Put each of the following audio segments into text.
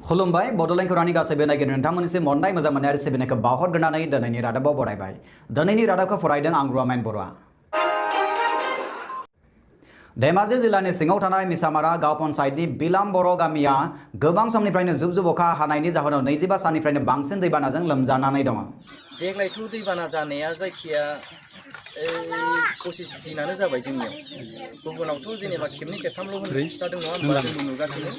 खुलुमबाय बड'लेण्ड खौरांनि गासैबो नायगिरि नोंथांमोननिसिम अननाय मोजां मोननाय आरो सिबिनायखौ बावहरग्रोनानै दिनैनि रादाबाव बरायबाय। दिनैनि रादाबखौ फरायदों आं रुवामाइन बर'आ। धेमाजि जिल्लानि सिङाव थानाय मिसामारा गाव पन्चायतनि बिलाम बर' गामिया गोबां समनिफ्रायनो जुब जुब अखा हानायनि जाहोनाव 25 साननिफ्रायनो बांसिन दैबानाजों लोमजानानै दङ। देग्लायथ' दैबाना जानाया जायखिया 25 दिनानो जाबाय जोंनियाव। गुबुनावथ' जेनेबा खेबनै खेबथामल' खिथादों नङा होमबा जों नुगासिनो।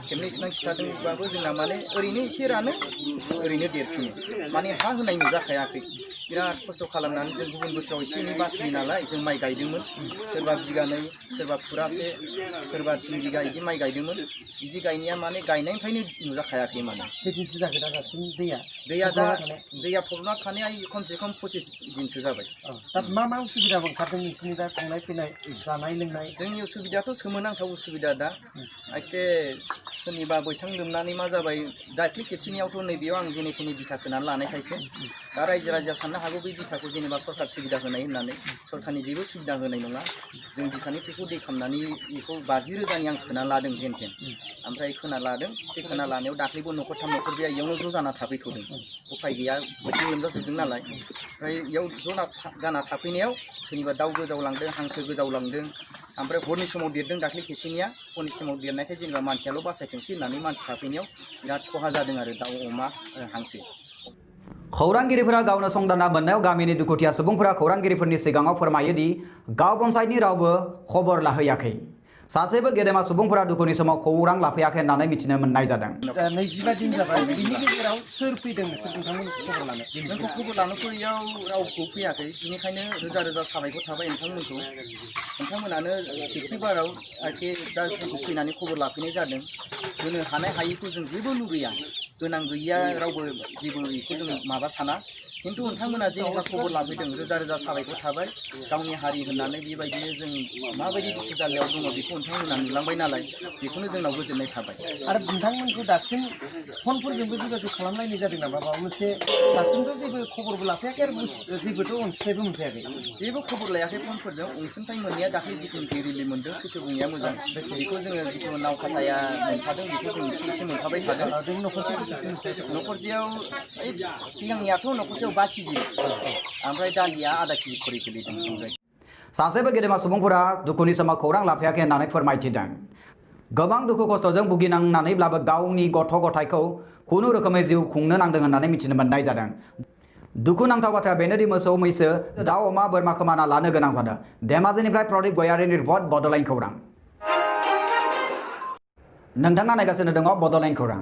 खेबनै खेबथाम खिथादोंबाबो जोंना माने ओरैनो एसे रानो ओरैनो देरफिनो। माने हा होनाय नुजाखायाखै। बिराद खस्थ' खालामनानै जों गुबुन बोसोराव एसे एनै बासियो नालाय जों माइ गायदोंमोन। सोरबा बिगानै सोरबा फुरासे सोरबा 3 बिगा बिदि माइ गायदोंमोन। बिदि गायनाया माने गायनायनिफ्रायनो नुजाखायाखै माने। खैदिनसो जाखो दा दासिम दैया फबना थानाया खमसे खम 25 दिनसो जाबाय। दा मा उसुबिदा ओंखारदों नोंसिनि दा थांनाय फैनाय जानाय लोंनाय? जोंनि उसुबिदायाथ' सोमोनांथाव उसुबिदा दा। एखे सोरनिबा बैसां लोमनानै मा जाबाय दाख्लै खेबसेनियावथ' नैबेयाव आं जेनेखिनि बिथा खोनानै लानायखायसो दा रायजो राजाया साननो हागौ बे बिथाखौ जेनेबा सरकार सुबिदा होनाय होननानै। सरकारनि जेबो सुबिदा होनाय नङा। जों बिथानि थैखौ दै खालामनानै बेखौ 50 रोजानि आं खोना लादों जेनथेन। ओमफ्राय खोना लादों बे खोना लानायाव दाख्लैबो न'खरथाम न'खरब्रैया इयावनो ज' जाना थाफैथ'दों। उफाय गैया बैसां लोमजाजोबदों नालाय। ओमफ्राय इयाव ज' जाना थाफैनायाव सोरनिबा दाउ गोजावलांदों हांसो गोजावलांदों। ओमफ्राय हरनि समाव देरदों दाख्लै खेबसेनिया। हरनि समाव देरनायखाय जेनेबा मानसियाल' बासायथोंसै होननानै मानसि थाफैनायाव बिराद खहा जादों आरो दाउ अमा हांसो। खौरांगिरिफोरा गावनो संदानना मोननायाव गामिनि दुखुथिया सुबुंफोरा खौरांगिरिफोरनि सिगाङाव फोरमायो दि गाव पन्चायतनि रावबो खबर लाहैयाखै। सासेबो गेदेमा सुबुंफोरा दुखुनि समाव खौरां लाफैयाखै होननानै मिथिनो मोननाय जादों। 25 दिन जाबाय बिनि गेजेराव सोर फैदों नोंथांमोनखौ खबर लानो? जोंखौ खबर लानोथ' इयाव रावबो फैयाखै। बिनिखायनो रोजा रोजा साबायखर थाबाय नोंथांमोनखौ। नोंथांमोनानो सेथि बाराव एखे दा जोंखौ फैनानै खबर लाफैनाय जादों। होनो हानाय हायैखौ जों जेबो लुगैया। गोनां गैया रावबो जेबो बेखौ जों माबा साना। खिन्थु नोंथांमोना जेनेबा खबर लाफैदों रोजा रोजा साबायखर थाबाय। गावनि हारि होननानै बेबायदिनो जों माबायदि दुखु जाल्लायाव दङ बेखौ नोंथांमोना नुलांबाय नालाय बेखौनो जोंनाव गोजोननाय थाबाय। आरो नोंथांमोनखौ दासिम फनफोरजोंबो जगाजग खालामलायनाय जादों नामा? माबा मोनसे दासिमबो जेबो खबरबो लाफैयाखै आरो जेबोथ' अनसुंथाइबो मोनफैयाखै? जेबो खबर लायाखै फनफोरजों। अनसुंथाइ मोननाया दाख्लै जिखुनुखि रिलिफ मोनदों सैथो बुंनाया मोजां। बेखौ जोङो जिथु नाव खाथाया मोनफादों बेखौ जों एसे एसे मोनफाबाय थादों। न'खरसेयाव सिगांनियाथ' न'खरसेयाव 5 केजि ओमफ्राय दालिया आधा केजि खरि गोलैदों। सासेबो गेदेमा सुबुंफोरा दुखुनि समाव खौरां लाफैयाखै होननानै फोरमायथिदों। गोबां दुखु खस्थ'जों भुगिनांनानैब्लाबो गावनि गथ' गथायखौ खुनु रोखोमै जिउ खुंनो नांदों होननानै मिथिनो मोननाय जादों। दुखुनांथाव बाथ्राया बेनोदि मोसौ मैसो दाउ अमा बोरमा खोमाना लानो गोनां जादों। धेमाजिनिफ्राय प्रदीप गयारिनि रिपर्ट बड'लेण्ड खौरां। नोंथाङा नायगासिनो दङ बड'लेण्ड खौरां।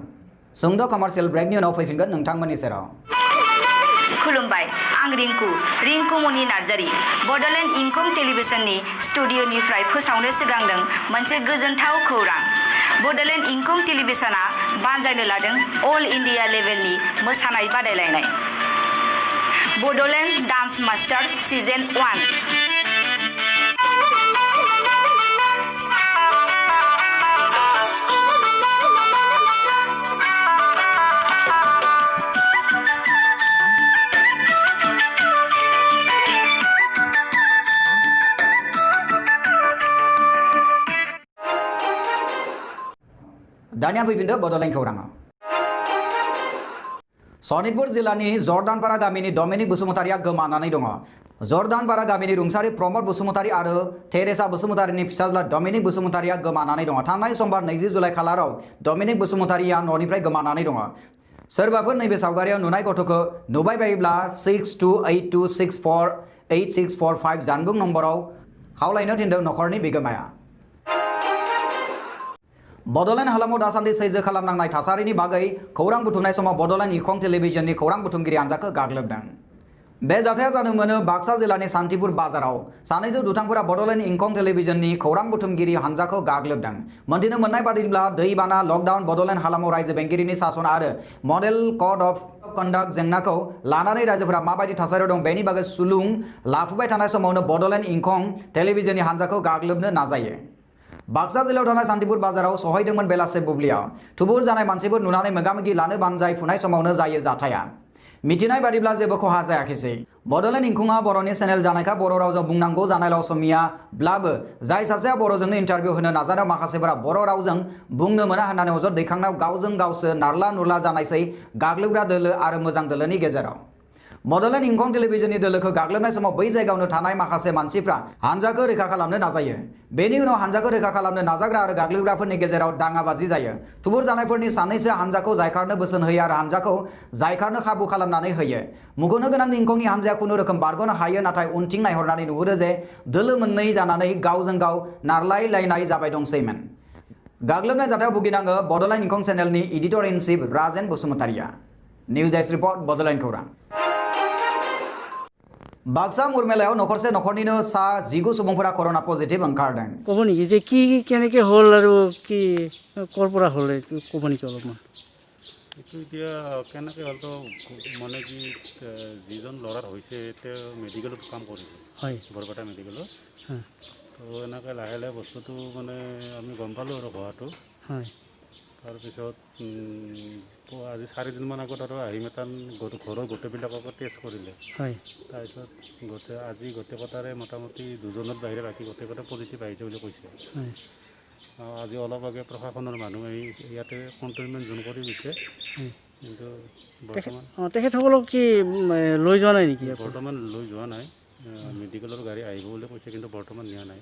सुंद' कमार्शियेल ब्रेकनि उनाव फैफिनगोन नोंथांमोननि सेराव। खुलुमबाय आं रिंकु मनि नार्जारी बड'लेण्ड इंखं टेलिभिजननि स्टुडिअ'निफ्राय फोसावनो सिगांदों मोनसे गोजोनथाव खौरां। बड'लेण्ड इंखं टेलिभिजनआ बानजायनो लादों अल इन्डिया लेभेलनि मोसानाय बादायलायनाय बड'लेण्ड डान्स मास्टार सिजन 1। दानिया फैफिनदो बड'लेण्ड खौराङाव। सनितपुर जिल्लानि जर्दानपारा गामिनि डमिनिक बसुमतारिया गोमानानै दङ। जर्दानपारा गामिनि रुंसारि प्रमद बसुमतारि आरो थेरेसा बसुमतारिनि फिसाज्ला डमिनिक बसुमतारिया गोमानानै दङ। थांनाय समबार 20 जुलाइ खालाराव डमिनिक बसुमतारिया न'निफ्राय गोमानानै दङ। सोरबाफोर नैबे सावगारियाव नुनाय गथ'खौ नुबाय बायोब्ला 6282648645 जानबुं नम्बराव खावलायनो थिनदों नखरनि बिगोमाया। बड'लेण्ड हालामाव दासान्दि सैजो खालामनांनाय थासारिनि बागै खौरां बुथुमनाय समाव बड'लेण्ड इंखं टेलिभिजननि खौरां बुथुमगिरि हान्जाखौ गाग्लोबदों। बे जाथाया जानो मोनो बाक्सा जिल्लानि सान्थिपुर बाजाराव सानैसो दुथांफोरा बड'लेण्ड इंखं टेलिभिजननि खौरां बुथुमगिरि हान्जाखौ गाग्लोबदों। मोनथिनो मोननाय बादिब्ला दैबाना लकडाउन बड'लेण्ड हालामाव रायजो बेंगिरिनि सासन आरो मडेल कड अफ कन्डाक्ट जेंनाखौ लानानै रायजोफोरा माबायदि थासारियाव दं बेनि बागै सुलुं लाफुबाय थानाय समावनो बड'लेण्ड इंखं टेलिभिजननि हान्जाखौ गाग्लोबनो नाजायो। बाक्सा जिल्लायाव थानाय सान्थिपुर बाजाराव सहैदोंमोन बेलासे बुब्लियाव थुबुर जानाय मानसिफोर नुनानै मोगा मोगि लानो बानजायफुनाय समावनो जायो जाथाया। मिथिनाय बादिब्ला जेबो खहा जायाखैसै बड'लेण्ड इंखुङा बर'नि चेनेल जानायखा बर' रावजों बुंनांगौ जानायल' असमियाब्लाबो जाय सासेया बर'जोंनो इन्टारभिउ होनो नाजानायाव माखासेफोरा बर' रावजों बुंनो मोना होननानै अजद दैखांनायाव गावजों गावसो नारला नुरला जानायसै गाग्लोबग्रा दोलो आरो मोजां दोलोनि गेजेराव बड'लेण्ड इंखं टेलिभिजननि दोलोखौ गाग्लोबनाय समाव बै जायगायावनो थानाय माखासे मानसिफ्रा हानजाखौ रैखा खालामनो नाजायो बेनि उनाव हानजाखौ रैखा खालामनो नाजाग्रा आरो गाग्लोबग्राफोरनि गेजेराव दाङाबाजि जायो थुबुर जानायफोरनि सानैसो हानजाखौ जायखारनो बोसोन होयो आरो हानजाखौ जायखारनो खाबु खालामनानै होयो मुगुनो गोनां इंखंनि हानजाया खुनु रोखोम बारग'नो हायो नाथाय उनथिं नायहरनानै नुहुरो जे दोलो मोननै जानानै गावजों गाव नारलायलायनाय जाबाय दंसैमोन गाग्लोबनाय जाथायाव भुगिनाङो बड'लेण्ड इंखं चेनेलनि एडिटर इन चिफ राजेन बसुमतारिया निउज डेस्क रिपर्ट बड'लेण्ड खौरां बाक्सा मुरमेलायाव नखरसे नखरनिनो सा 19 सुबुंफोरा कर'ना पजिटिभ ओंखारदों ক'ব নেকি যে কি কেনেকৈ হ'ল আৰু কি ক'ৰ পৰা হ'ল এইটো ক'ব নেকি অলপমান এইটো এতিয়া কেনেকৈ হ'ল তো মানে কি যিজন ল'ৰাৰ হৈছে তেওঁ মেডিকেলত কাম কৰিছে হয় বৰপেটা মেডিকেলত তো এনেকৈ লাহে লাহে বস্তুটো মানে আমি গম পালোঁ আৰু হোৱাটো হয় তাৰপিছত আজি 4 দিনমান আগত আৰু আহিম এটা ঘৰৰ গোটেইবিলাককো টেষ্ট কৰিলে হয় তাৰপিছত আজি গোটেইকেইটাৰে মোটামুটি দুজনৰ বাহিৰে বাকী গোটেইকেইটা পজিটিভ আহিছে বুলি কৈছে হয় আজি অলপ আগে প্ৰশাসনৰ মানুহ আহি ইয়াতে কণ্টেইনমেণ্ট জোন কৰি গৈছে কিন্তু বৰ্তমান তেখেতসকলক কি লৈ যোৱা নাই নেকি বৰ্তমান লৈ যোৱা নাই মেডিকেলৰ গাড়ী আহিব বুলি কৈছে কিন্তু বৰ্তমান নিয়া নাই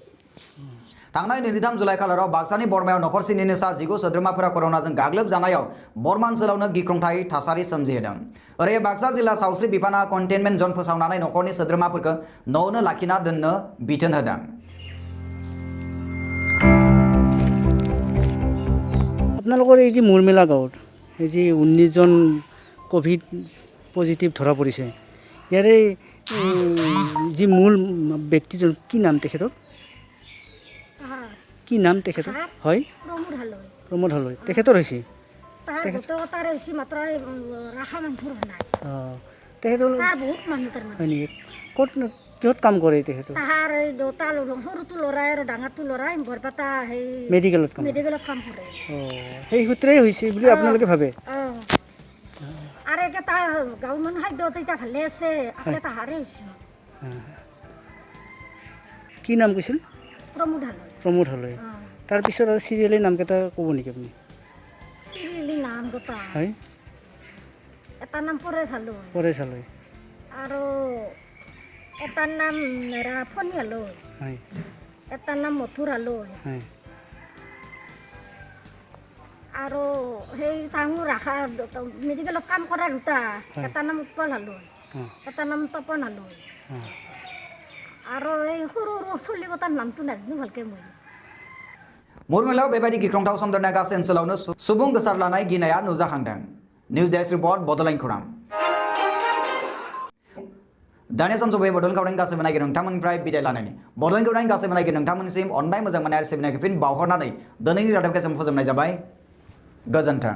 थांनाय 23 जुलाइ खालाराव बाक्सानि बरमायाव नखरसेनिनो सा 19 सोद्रोमाफोरा कर'नाजों गाग्लोबजानायाव बरमा ओनसोलावनो गिख्रंथाय थासारि सोमजिहोदों ओरै बाक्सा जिल्ला सावस्रि बिफाना कन्टेनमेन्ट जन फोसावनानै नखरनि सोद्रोमाफोरखौ न'आवनो लाखिना दोननो बिथोन होदों আপোনালোকৰ এই যে মুৰমেলা গাঁৱত এই যে 19 জন কোভিড পজিটিভ ধৰা পৰিছে ইয়াৰে যি মূল ব্যক্তিজন কি নাম তেখেতৰ কি নাম তেখেতৰ হয় প্ৰমোদ হালৈ তেখেতৰ হৈছে তেখেতৰ হয় নেকি ক'ত কিহত কাম কৰে তেখেতৰ মেডিকেলত কাম কৰে সেই সূত্ৰেই হৈছে বুলি আপোনালোকে ভাবে কি নাম কৈছিল প্ৰমোদ হালৈ তাৰপিছত আৰু চিৰিয়েলি নামকেইটা ক'ব নেকি আপুনি হয় এটা নাম পৰেশ হালৈ আৰু এটাৰ নাম ৰাফনি হালৈ হয় এটাৰ নাম মথুৰ হালৈ হয় আৰু সেই তাহোঁ ৰাখা মেডিকেলত কাম কৰা দুটা এটাৰ নাম উৎপল হালৈ এটাৰ নাম তপন হালৈ আৰু এই সৰু সৰু চলিগতাৰ নামটো নাজানো ভালকৈ মই मुरमेलायाव बेबायदि गिख्रंथाव सन्देरनाय गासै ओनसोलावनो सुबुं गोसारलानाय गिनाया नुजाखांदों निउज डेस्क रिपर्ट बड'लेण्ड खौरां दानिया सम सफैबाय बड'लेण्ड खौरांनि गासैबो नायगिरि नोंथांमोननिफ्राय बिदाय लानायनि बड'लेण्ड खौरांनि गासैबो नायगिरि नोंथांमोननिसिम अननाय मोजां मोननाय आरो सिबिनायखौ फिन बावहरनानै दिनैनि रादाबखौ जों फोजोबनाय जाबाय गोजोन्थों